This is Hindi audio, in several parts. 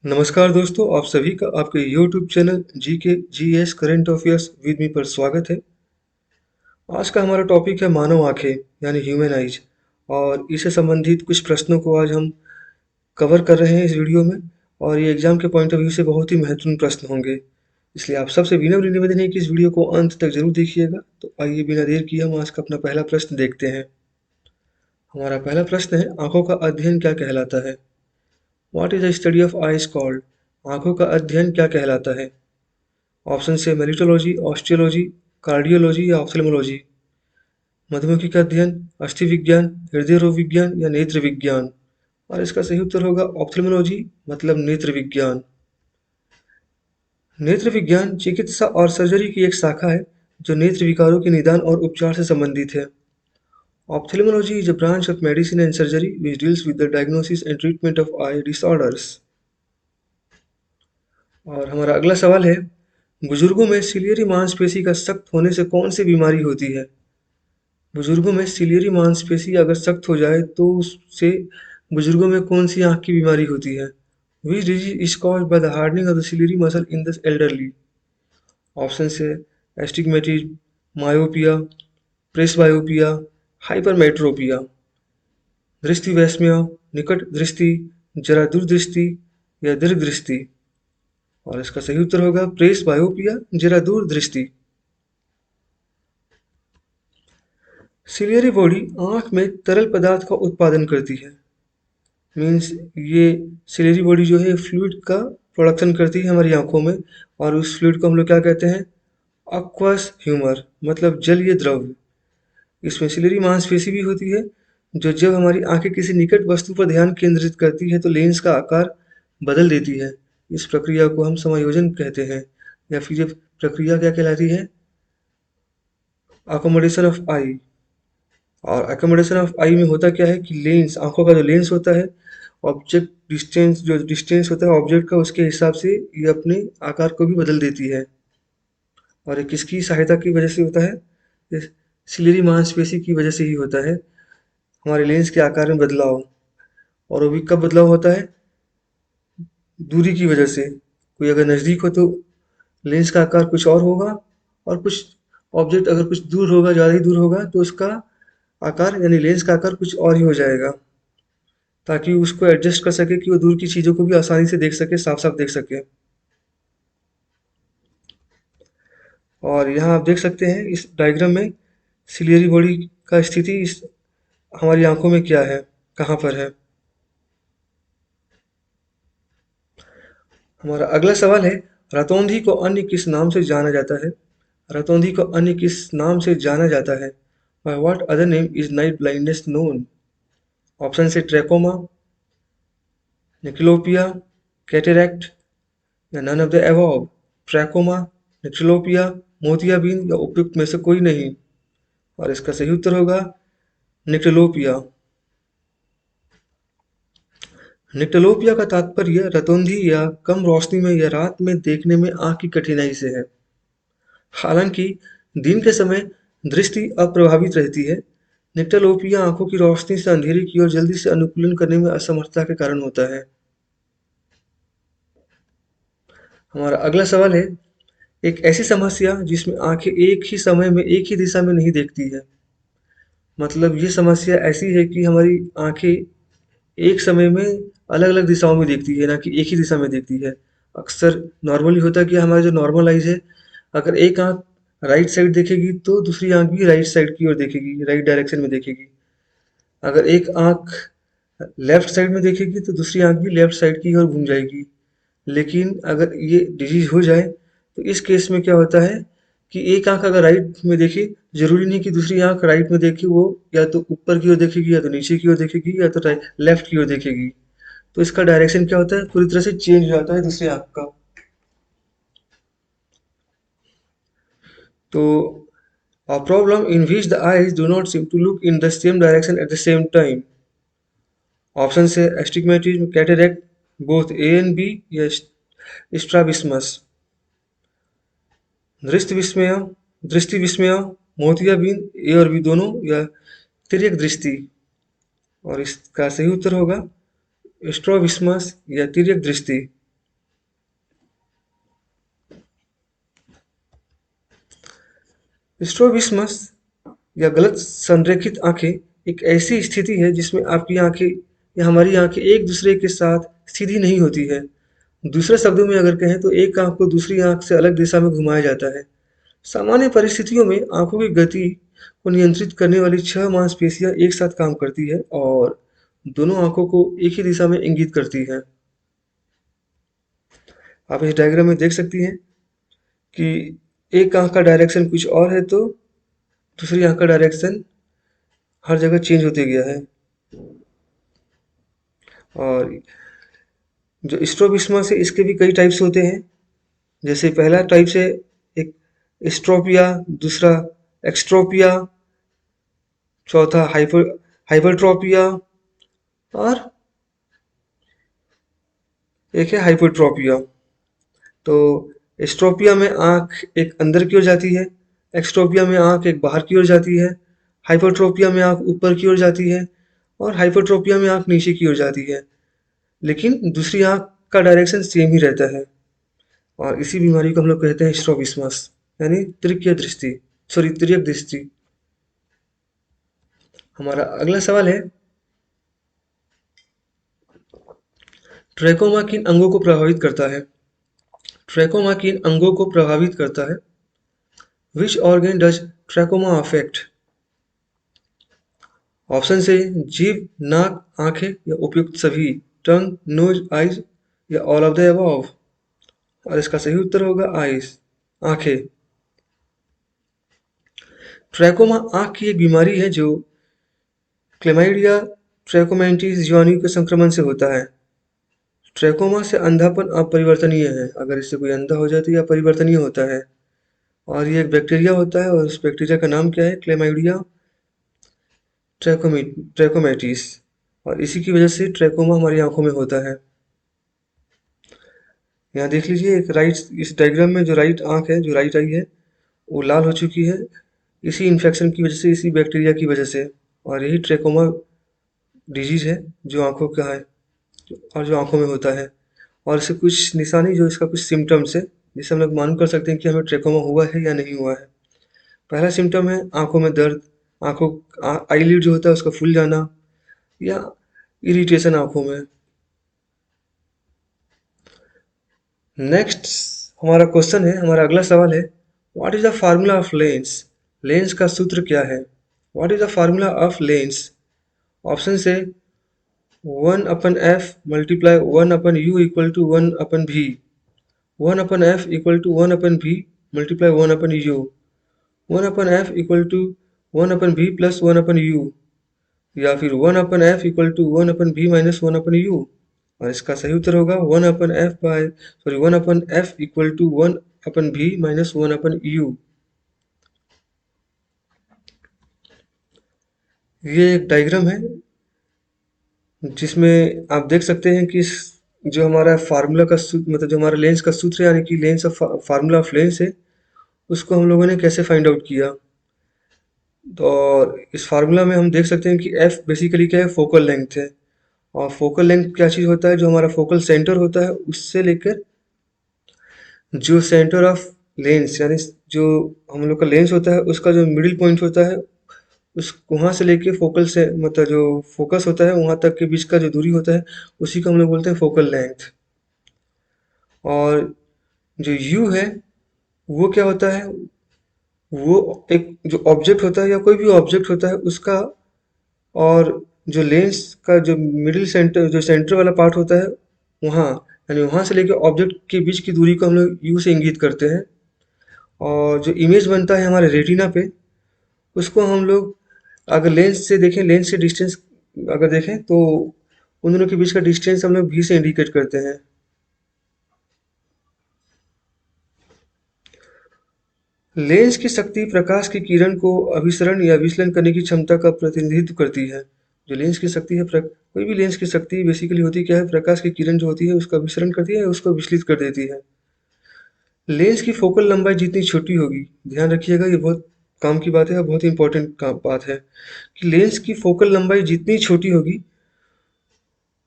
नमस्कार दोस्तों, आप सभी का आपके YouTube channel GK GS current affairs with me पर स्वागत है। आज का हमारा टॉपिक है मानव आंखें यानी ह्यूमन आइज और इससे संबंधित कुछ प्रश्नों को आज हम कवर कर रहे हैं इस वीडियो में। और ये एग्जाम के पॉइंट ऑफ व्यू से बहुत ही महत्वपूर्ण प्रश्न होंगे, इसलिए आप सबसे विनम्र निवेदन है कि इस वीडियो को अंत तक जरूर देखिएगा। तो आइए बिना देर किए हम आज का अपना पहला प्रश्न देखते हैं। हमारा पहला प्रश्न है, आंखों का अध्ययन क्या कहलाता है? What is the study of eyes called? आंखों का अध्ययन क्या कहलाता है? ऑप्शन से मेलिटोलॉजी, ऑस्टियोलॉजी, कार्डियोलॉजी या ऑप्थेल्मोलॉजी। मधुमक्खी का अध्ययन, अस्थि विज्ञान, हृदय रोग विज्ञान या नेत्र विज्ञान। और इसका सही उत्तर होगा ऑप्थेल्मोलॉजी, मतलब नेत्र विज्ञान। नेत्र विज्ञान चिकित्सा और सर्जरी की एक शाखा है जो नेत्र विकारों के निदान और उपचार से संबंधित है। Ophthalmology is a branch of medicine and surgery which deals with the diagnosis and treatment of I disorders. और हमारा अगला सवाल है, बुजुर्गों में सिलियरी मांसपेशी का सख्त होने से कौन सी बीमारी होती है? बुजुर्गों में सिलियरी मांसपेशी अगर सख्त हो जाए तो उससे बुजुर्गों में कौन सी आंख की बीमारी होती है? Which disease is caused by the hardening of the ciliary muscle in the elderly? Option है एस्टिग्मेटिज्म, मायोपिया, प्रेसबायोपिया, हाइपरमेट्रोपिया। दृष्टि वैषम्य, निकट दृष्टि, जरा दूरदृष्टि या दीर्घ दृष्टि। और इसका सही उत्तर होगा प्रेस बायोपिया, जरा दूर दृष्टि। सिलियरी बॉडी आंख में तरल पदार्थ का उत्पादन करती है। मीन्स ये सिलियरी बॉडी जो है फ्लूइड का प्रोडक्शन करती है हमारी आंखों में, और उस फ्लूइड को हम लोग क्या कहते हैं? अक्वस ह्यूमर, मतलब जलीय द्रव। इसमें सिलियरी मांसपेशी भी होती है जो जब हमारी आंखें किसी निकट वस्तु पर ध्यान केंद्रित करती है तो लेंस का आकार बदल देती है। इस प्रक्रिया को हम समायोजन कहते हैं, या फिर ये प्रक्रिया क्या कहलाती है? अकोमोडेशन ऑफ आई। और अकोमोडेशन ऑफ आई में होता क्या है कि लेंस, आंखों का जो लेंस होता है, ऑब्जेक्ट डिस्टेंस, जो डिस्टेंस होता है ऑब्जेक्ट का, उसके हिसाब से ये अपने आकार को भी बदल देती है। और ये किसकी सहायता की वजह से होता है? ये सिलियरी मांसपेशी की वजह से ही होता है, हमारे लेंस के आकार में बदलाव। और वो भी कब बदलाव होता है? दूरी की वजह से। कोई अगर नज़दीक हो तो लेंस का आकार कुछ और होगा, और कुछ ऑब्जेक्ट अगर कुछ दूर होगा, ज़्यादा ही दूर होगा, तो उसका आकार यानी लेंस का आकार कुछ और ही हो जाएगा, ताकि उसको एडजस्ट कर सके कि वो दूर की चीज़ों को भी आसानी से देख सके, साफ साफ देख सके। और यहाँ आप देख सकते हैं इस डायग्राम में सिलियरी बॉडी का स्थिति इस हमारी आंखों में क्या है, कहाँ पर है। हमारा अगला सवाल है, रतौंधी को अन्य किस नाम से जाना जाता है? रतौंधी को अन्य किस नाम से जाना जाता है? By what other name is night blindness known? Option से ट्रैकोमा, निक्लोपिया, कैटेरैक्ट या none of the above. Trachoma, nyctalopia, मोतियाबिंद या उपयुक्त में से कोई नहीं। और इसका सही उत्तर होगा निक्लोपिया। निक्लोपिया का तात्पर्य रतौंधी या कम रोशनी में या रात में देखने में आंख की कठिनाई से है। हालांकि दिन के समय दृष्टि अप्रभावित रहती है, निक्टोलोपिया आंखों की रोशनी से अंधेरे की ओर जल्दी से अनुकूलन करने में असमर्थता के कारण होता है। हमारा अगला सवाल है, एक ऐसी समस्या जिसमें आंखें एक ही समय में एक ही दिशा में नहीं देखती है। मतलब ये समस्या ऐसी है कि हमारी आंखें एक समय में अलग अलग दिशाओं में देखती है, ना कि एक ही दिशा में देखती है। अक्सर नॉर्मली होता है कि हमारा जो नॉर्मल आइज है, अगर एक आंख राइट साइड देखेगी तो दूसरी आंख भी राइट साइड की ओर देखेगी, राइट डायरेक्शन में देखेगी। अगर एक आंख लेफ्ट साइड में देखेगी तो दूसरी आंख भी लेफ्ट साइड की ओर घूम जाएगी। लेकिन अगर ये डिजीज हो जाए तो इस केस में क्या होता है कि एक आंख अगर राइट में देखे, जरूरी नहीं कि दूसरी आंख राइट में देखे, वो या तो ऊपर की ओर देखेगी, या तो नीचे की ओर देखेगी, या तो लेफ्ट की ओर देखेगी। तो इसका डायरेक्शन क्या होता है, पूरी तरह से चेंज हो जाता है दूसरी आंख का। तो a problem in which the eyes do not seem to look in the same direction at the same time. Option है astigmatism, cataract, both A and B या स्ट्राबिस्मस। दृष्टि विस्मय, दृष्टि विस्मय, मोतियाबिंद, ए और बी दोनों, या तिर्यक दृष्टि। और इसका सही उत्तर होगा स्ट्रोबिस्मस या तिर्यक दृष्टि। स्ट्रोबिस्मस या गलत संरेखित आंखें एक ऐसी स्थिति है जिसमें आपकी आंखें या हमारी आंखें एक दूसरे के साथ सीधी नहीं होती है। दूसरे शब्दों में अगर कहें तो एक आंख को दूसरी आंख से अलग दिशा में घुमाया जाता है। सामान्य परिस्थितियों में आंखों की गति को नियंत्रित करने वाली 6 मांसपेशियां एक साथ काम करती है और दोनों आंखों को एक ही दिशा में इंगित करती है। आप इस डायग्राम में देख सकती हैं कि एक आंख का डायरेक्शन कुछ और है तो दूसरी आंख का डायरेक्शन हर जगह चेंज होते गया है। और जो स्ट्रोबिस्मस है इसके भी कई टाइप्स होते हैं। जैसे पहला टाइप है एक स्ट्रोपिया, दूसरा एक्सट्रोपिया, चौथा हाइपरट्रोपिया और एक है हाइपरट्रोपिया। तो एस्ट्रोपिया में आँख एक अंदर की ओर जाती है, एक्सट्रोपिया में आँख एक बाहर की ओर जाती है, हाइपरट्रोपिया में आँख ऊपर की ओर जाती है और हाइपरट्रोपिया में आँख नीचे की ओर जाती है। लेकिन दूसरी आँख का डायरेक्शन सेम ही रहता है और इसी बीमारी को हम लोग कहते हैं स्ट्रोबिस्मस यानी तृतीय दृष्टि, सॉरी तिर्यक दृष्टि। हमारा अगला सवाल है, ट्रैकोमा किन अंगों को प्रभावित करता है? ट्रैकोमा किन अंगों को प्रभावित करता है? Which organ does trachoma affect? Option से जीभ, नाक, आंखें या उपयुक्त सभी, टंग, नोज, आइज या ऑल ऑफ द अबव। और इसका सही उत्तर होगा आइज, आंखें। ट्रैकोमा आंख की एक बीमारी है जो क्लेमाइडिया ट्रैकोमैटिस जीवाणु के संक्रमण से होता है। ट्रैकोमा से अंधापन अपरिवर्तनीय है, अगर इससे कोई अंधा हो जाए तो यह परिवर्तनीय होता है और ये एक बैक्टीरिया होता है और उस बैक्टीरिया का नाम क्या है? Chlamydia trachomatis. और इसी की वजह से ट्रैकोमा हमारी आंखों में होता है। यहाँ देख लीजिए एक राइट, इस डायग्राम में जो राइट आंख है, जो राइट आई है, वो लाल हो चुकी है इसी इन्फेक्शन की वजह से, इसी बैक्टीरिया की वजह से। और यही ट्रैकोमा डिजीज है जो आंखों का है और जो आंखों में होता है। और इसके कुछ निशानी, जो इसका कुछ सिम्टम्स है जिससे हम लोग मालूम कर सकते हैं कि हमें ट्रैकोमा हुआ है या नहीं हुआ है। पहला सिम्टम है आंखों में दर्द, आंखों आईलिड जो होता है उसका फूल जाना या इरिटेशन आंखों में। नेक्स्ट हमारा क्वेश्चन है, हमारा अगला सवाल है, what is the formula of lens? Lens का सूत्र क्या है? What is the formula of lens? Option से 1/f multiply 1/u equal to 1/v, 1/f equal to 1/v multiply 1/u, 1/f equal to 1/v plus 1/u या फिर 1/f equal to 1/v minus 1/u। और इसका सही उत्तर होगा 1/f equal to 1/v minus 1/u। ये एक डायग्राम है जिसमें आप देख सकते हैं कि जो हमारा फार्मूला का सूत्र, मतलब जो हमारा लेंस का सूत्र है यानी कि lens of formula of lens है, उसको हम लोगों ने कैसे फाइंड आउट किया। तो और इस फार्मूला में हम देख सकते हैं कि f बेसिकली क्या है? फोकल लेंथ है। और फोकल लेंथ क्या चीज़ होता है? जो हमारा फोकल सेंटर होता है उससे लेकर जो सेंटर ऑफ लेंस यानी जो हम लोग का लेंस होता है उसका जो मिडिल पॉइंट होता है, उस वहाँ से लेके फोकल से, मतलब जो फोकस होता है वहाँ तक के बीच का जो दूरी होता है उसी को हम लोग बोलते हैं फोकल लेंथ। और जो यू है वो क्या होता है? वो एक जो ऑब्जेक्ट होता है या कोई भी ऑब्जेक्ट होता है उसका, और जो लेंस का जो मिडिल सेंटर, जो सेंटर वाला पार्ट होता है वहाँ, यानी वहाँ से लेकर ऑब्जेक्ट के बीच की दूरी को हम लोग यू से इंगित करते हैं। और जो इमेज बनता है हमारे रेटिना पे, उसको हम लोग अगर लेंस से देखें, लेंस से डिस्टेंस अगर देखें तो उन दोनों के बीच का डिस्टेंस हम लोग भी से इंडिकेट करते हैं। लेंस की शक्ति प्रकाश की किरण को अभिसरण या विचलन करने की क्षमता का प्रतिनिधित्व करती है। जो लेंस की शक्ति है, कोई भी लेंस की शक्ति बेसिकली होती क्या है? प्रकाश की किरण जो होती है उसका अभिसरण करती है, उसको विचलित कर देती है। लेंस की फोकल लंबाई जितनी छोटी होगी, ध्यान रखिएगा ये बहुत काम की बात है और बहुत ही इंपॉर्टेंट बात है कि लेंस की फोकल लंबाई जितनी छोटी होगी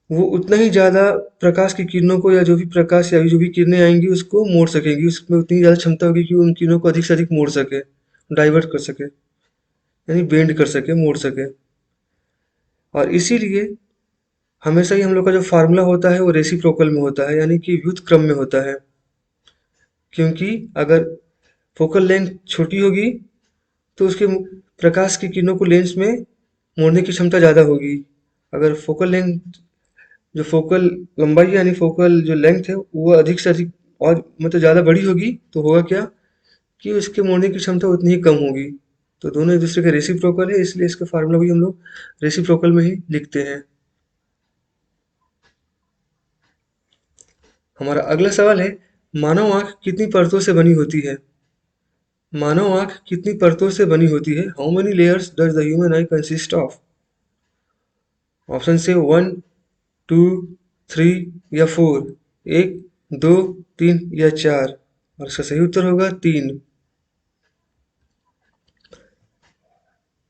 वो उतना ही ज़्यादा प्रकाश की किरणों को, या जो भी प्रकाश या जो भी किरणें आएंगी उसको मोड़ सकेंगी, उसमें उतनी ज़्यादा क्षमता होगी कि उन किरणों को अधिक से अधिक मोड़ सके। डाइवर्ट कर सके, यानी बेंड कर सके, मोड़ सके। और इसीलिए हमेशा ही हम लोग का जो फार्मूला होता है वो रेसिप्रोकल में होता है, यानी कि व्युत्क्रम क्रम में होता है। क्योंकि अगर फोकल लेंथ छोटी होगी तो उसके प्रकाश की किरणों को लेंस में मोड़ने की क्षमता ज़्यादा होगी। अगर फोकल लेंथ, जो फोकल लंबाई यानी फोकल जो लेंथ है वो अधिक से अधिक और मतलब ज़्यादा बड़ी होगी तो होगा क्या कि उसके मोड़ने की क्षमता उतनी ही कम होगी। तो दोनों एक दूसरे के रेसिप्रोकल है, इसलिए इसका फार्मूला भी हम लोग रेसिप्रोकल में ही लिखते हैं। हमारा अगला सवाल है, मानव आंख कितनी परतों से बनी होती है? मानव आंख कितनी परतों से बनी होती है? How many layers does the human I consist of? Option से 1, 2, 3 या 4। 1, 2, 3 या 4। और इसका सही उत्तर होगा 3।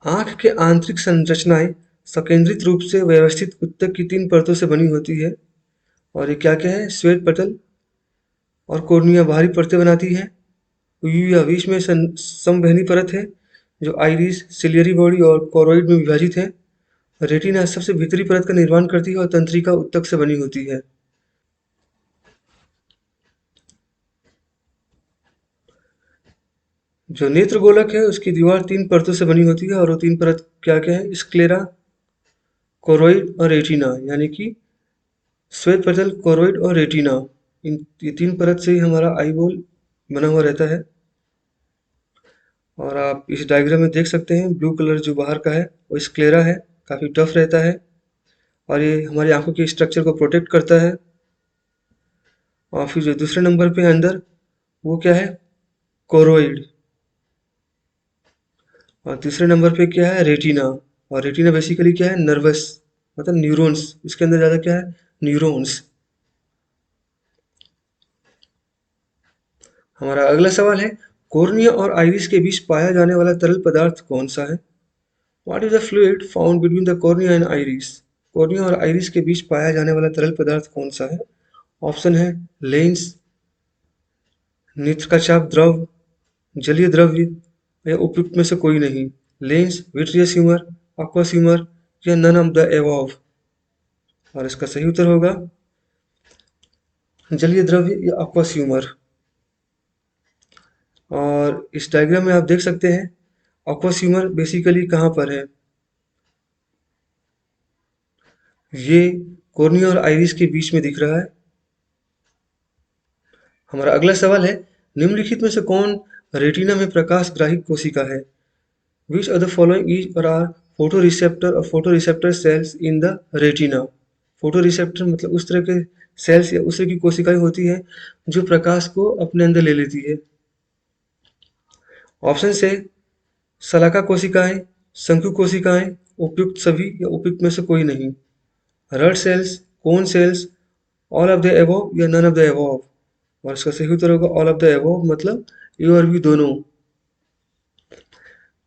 आंख के आंतरिक संरचनाएं संकेंद्रित रूप से व्यवस्थित ऊतक की 3 परतों से बनी होती है। और ये क्या क्या है? श्वेत पटल और कोर्निया बाहरी परतें बनाती है। यू या बीच में संवहनी परत है जो आइरिस, सिलियरी बॉडी और कोरोइड में विभाजित है। रेटिना सबसे भीतरी परत का निर्माण करती है और तंत्रिका ऊतक से बनी होती है। जो नेत्र गोलक है उसकी दीवार 3 परतों से बनी होती है और वो 3 परत क्या क्या है? स्क्लेरा, कोरोइड और रेटिना, यानी कि श्वेत पटल, कोरोइड और रेटिना। ये 3 परत से ही हमारा आई बॉल बना हुआ रहता है। और आप इस डायग्राम में देख सकते हैं ब्लू कलर जो बाहर का है वो स्क्लेरा है, काफ़ी टफ रहता है और ये हमारी आंखों के स्ट्रक्चर को प्रोटेक्ट करता है। और फिर जो दूसरे नंबर पे है अंदर, वो क्या है? कोरोइड। और तीसरे नंबर पे क्या है? रेटिना। और रेटिना बेसिकली क्या है? नर्वस, मतलब न्यूरॉन्स, इसके अंदर ज़्यादा क्या है? न्यूरॉन्स। हमारा अगला सवाल है, कॉर्निया और आइरिस के बीच पाया जाने वाला तरल पदार्थ कौन सा है? What is the fluid found between the cornea and iris? Cornea और आइरिस के बीच पाया जाने वाला तरल पदार्थ कौन सा है? ऑप्शन है लेंस, नेत्र का चाप द्रव, जलीय द्रव्य या उपयुक्त में से कोई नहीं। Lens, vitreous humour, aqueous humour या नन ऑफ द एबव। और इसका सही उत्तर होगा जलीय द्रव्य या aqueous ह्यूमर। और इस डायग्राम में आप देख सकते हैं aqueous ह्यूमर बेसिकली कहाँ पर है? ये कॉर्निया और आइरिस के बीच में दिख रहा है। हमारा अगला सवाल है, निम्नलिखित में से कौन रेटिना में प्रकाशग्राही कोशिका है? Which of the following is और आर फोटो रिसेप्टर और photo receptor cells in the retina? Photo receptor मतलब उस तरह के सेल्स या उस तरह की कोशिकाएं होती हैं जो प्रकाश को अपने अंदर ले लेती है। ऑप्शन से शलाका कोशिकाएं, शंकु कोशिकाएं, उपयुक्त सभी या उपयुक्त में से कोई नहीं। Rod cells, cone cells, all of the above या नन ऑफ द एबव। और इसका सही उत्तर होगा ऑल ऑफ द एबव, मतलब ए और बी दोनों।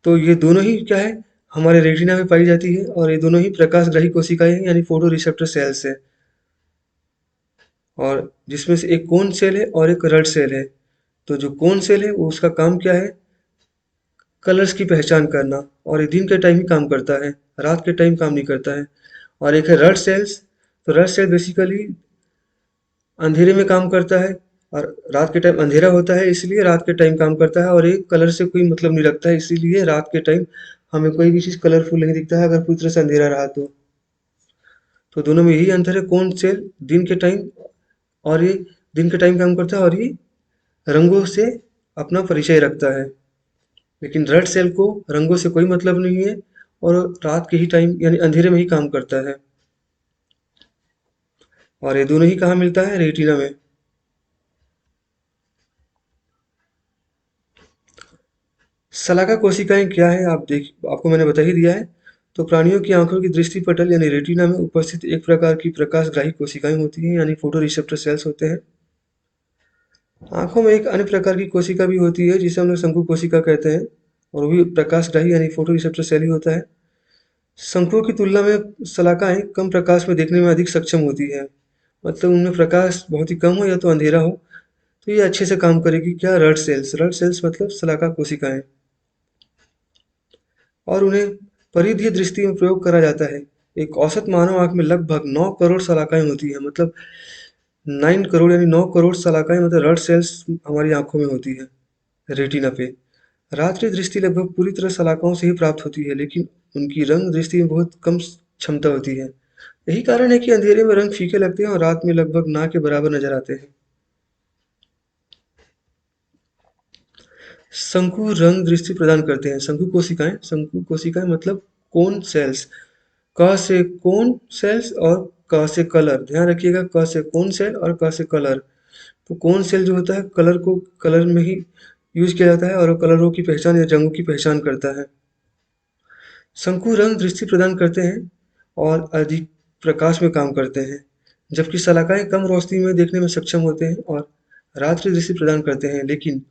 तो ये दोनों ही क्या है? हमारे रेटिना में पाई जाती है और ये दोनों ही प्रकाशग्राही कोशिकाएं हैं, यानी फोटो रिसेप्टर सेल्स है। और जिसमें से एक कोन सेल है और एक रड सेल है। तो जो कोन सेल है वो उसका काम क्या है? कलर्स की पहचान करना, और ये दिन के टाइम ही काम करता है, रात के टाइम काम नहीं करता है। और एक है रड सेल्स, तो रड सेल बेसिकली अंधेरे में काम करता है और रात के टाइम अंधेरा होता है इसलिए रात के टाइम काम करता है, और ये कलर से कोई मतलब नहीं रखता है, इसीलिए रात के टाइम हमें कोई भी चीज़ कलरफुल नहीं दिखता है अगर पूरी तरह से अंधेरा रहा तो। तो दोनों में यही अंतर है, कौन सेल दिन के टाइम, और ये दिन के टाइम काम करता है और ये रंगों से अपना परिचय रखता है। लेकिन रेड सेल को रंगों से कोई मतलब नहीं है और रात के ही टाइम यानी अंधेरे में ही काम करता है। और ये दोनों ही कहाँ मिलता है? रेटिना में। शलाका कोशिकाएं क्या है? आपको मैंने बता ही दिया है। तो प्राणियों की आंखों की दृष्टि पटल यानी रेटिना में उपस्थित एक प्रकार की प्रकाशग्राही कोशिकाएं होती हैं, यानी फोटो रिसेप्टर सेल्स होते हैं। आंखों में एक अन्य प्रकार की कोशिका भी होती है जिसे हम लोग शंकु कोशिका कहते हैं, और वो भी प्रकाशग्राही यानी फोटो रिसेप्टर सेल ही होता है। शंकुओं की तुलना में शलाकाएं कम प्रकाश में देखने में अधिक सक्षम होती है, मतलब उनमें प्रकाश बहुत ही कम हो या तो अंधेरा हो तो ये अच्छे से काम करेगी। क्या? रड सेल्स, रड सेल्स मतलब शलाका कोशिकाएं। और उन्हें परिधीय दृष्टि में प्रयोग करा जाता है। एक औसत मानव आँख में लगभग 9 करोड़ शलाकाएँ होती हैं, मतलब 9 करोड़ यानी 9 करोड़ शलाकाएँ, मतलब रड सेल्स हमारी आँखों में होती हैं, रेटिना पे। रात्रि दृष्टि लगभग पूरी तरह शलाकाओं से ही प्राप्त होती है, लेकिन उनकी रंग दृष्टि में बहुत कम क्षमता होती है। यही कारण है कि अंधेरे में रंग फीके लगते हैं और रात में लगभग ना के बराबर नजर आते हैं। शंकु रंग दृष्टि प्रदान करते हैं। शंकु कोशिकाएं मतलब कोन सेल्स। क से कोन सेल्स और क से कलर। ध्यान रखिएगा, क से कोन सेल और क से कलर। तो कोन सेल जो होता है कलर को कलर में ही यूज किया जाता है और कलरों की पहचान या रंगों की पहचान करता है। शंकु रंग दृष्टि प्रदान करते हैं और अधिक प्रकाश में काम करते हैं, जबकि शलाकाएं कम रोशनी में देखने में सक्षम होते हैं और रात्रि दृष्टि प्रदान करते हैं, लेकिन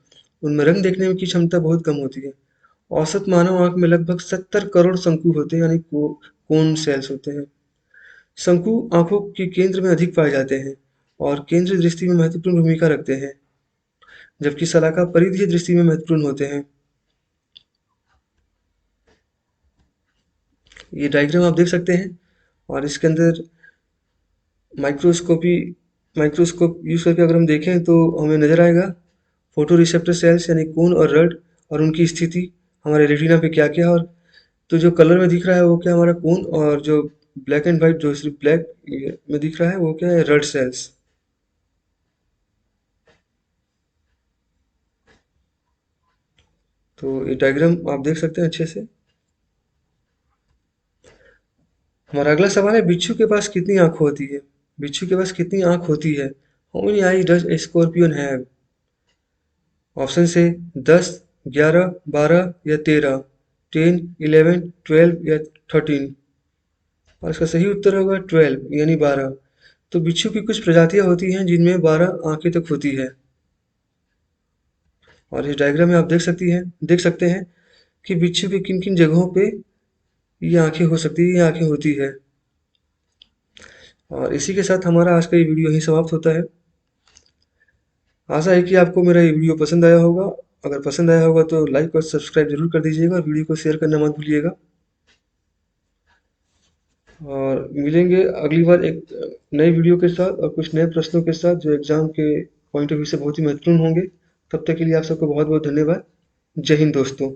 उनमें रंग देखने की क्षमता बहुत कम होती है। औसत मानव आंख में लगभग 70 करोड़ शंकु होते हैं, यानी कोन सेल्स होते हैं। शंकु आंखों के केंद्र में अधिक पाए जाते हैं और केंद्रीय दृष्टि में महत्वपूर्ण भूमिका रखते हैं, जबकि शलाका परिधीय दृष्टि में महत्वपूर्ण होते हैं। ये डायग्राम आप देख सकते हैं और इसके अंदर माइक्रोस्कोपी माइक्रोस्कोप यूज करके अगर हम देखें तो हमें नजर आएगा फोटो रिसेप्टर सेल्स यानी कोन और रड और उनकी स्थिति हमारे रेटिना पे क्या क्या। और तो जो कलर में दिख रहा है वो क्या हमारा कोन, और जो ब्लैक एंड व्हाइट जो सिर्फ ब्लैक में दिख रहा है वो क्या है, रड सेल्स। तो ये डायग्राम आप देख सकते हैं अच्छे से। हमारा अगला सवाल है, बिच्छू के पास कितनी आंख होती है? बिच्छू के पास कितनी आंख होती है? How many eyes does a scorpion have? Option से 10, 11, 12 या 13, 10, 11, 12 या 13। और इसका सही उत्तर होगा 12 यानी 12। तो बिच्छू की कुछ प्रजातियां होती हैं जिनमें 12 आंखें तक होती है। और इस डायग्राम में आप देख सकते हैं कि बिच्छू की किन किन जगहों पे ये आंखें हो सकती है, ये आंखें होती है। और इसी के साथ हमारा आज का ये वीडियो यहीं समाप्त होता है। आशा है कि आपको मेरा ये वीडियो पसंद आया होगा। अगर पसंद आया होगा तो लाइक और सब्सक्राइब जरूर कर दीजिएगा और वीडियो को शेयर करना मत भूलिएगा। और मिलेंगे अगली बार एक नए वीडियो के साथ और कुछ नए प्रश्नों के साथ जो एग्जाम के पॉइंट ऑफ व्यू से बहुत ही महत्वपूर्ण होंगे। तब तक के लिए आप सबको बहुत बहुत धन्यवाद। जय हिंद दोस्तों।